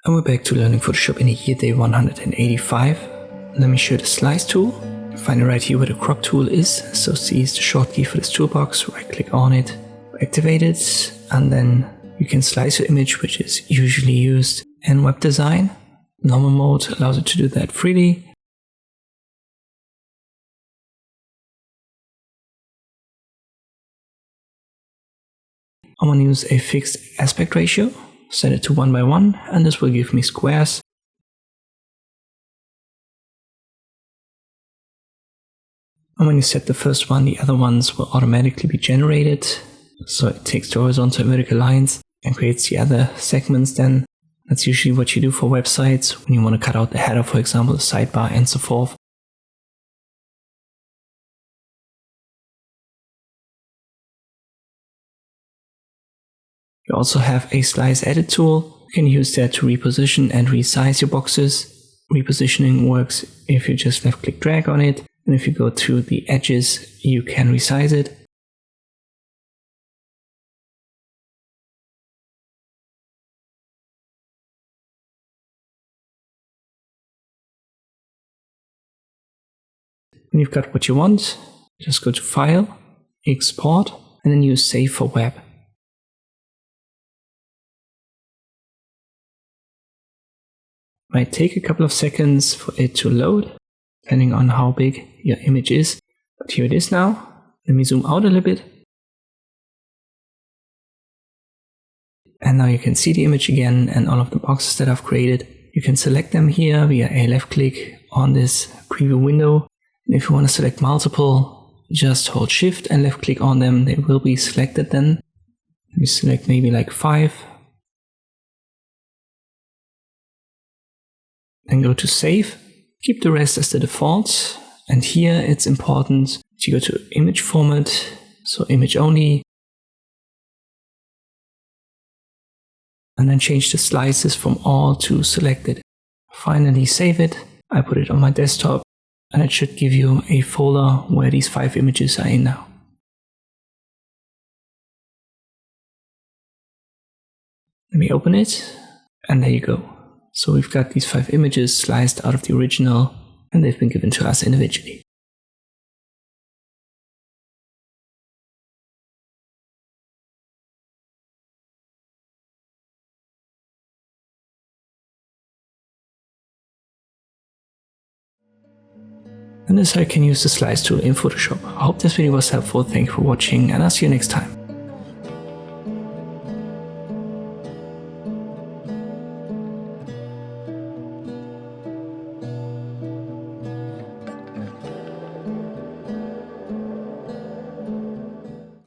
And we're back to learning Photoshop in year day 185. Let me show the slice tool. Find it right here where the crop tool is. So C is the shortcut for this toolbox. Right click on it, activate it, and then you can slice your image, which is usually used in web design. Normal mode allows it to do that freely. I'm going to use a fixed aspect ratio, set it to 1:1, and this will give me squares. And when you set the first one, the other ones will automatically be generated. So it takes the horizontal and vertical lines and creates the other segments then. That's usually what you do for websites when you want to cut out the header, for example, the sidebar and so forth. You also have a slice edit tool. You can use that to reposition and resize your boxes. Repositioning works if you just left click drag on it, and if you go to the edges, you can resize it. When you've got what you want, just go to File, Export, and then use Save for Web. Might take a couple of seconds for it to load, depending on how big your image is. But here it is now. Let me zoom out a little bit. And now you can see the image again and all of the boxes that I've created. You can select them here via a left click on this preview window. And if you want to select multiple, just hold Shift and left click on them. They will be selected then. Let me select maybe like 5. Then go to Save. Keep the rest as the default. And here it's important to go to Image Format, so Image Only. And then change the slices from All to Selected. Finally save it. I put it on my desktop. And it should give you a folder where these 5 images are in now. Let me open it, and there you go. So we've got these 5 images sliced out of the original, and they've been given to us individually. And this is how you can use the slice tool in Photoshop. I hope this video was helpful. Thank you for watching, and I'll see you next time.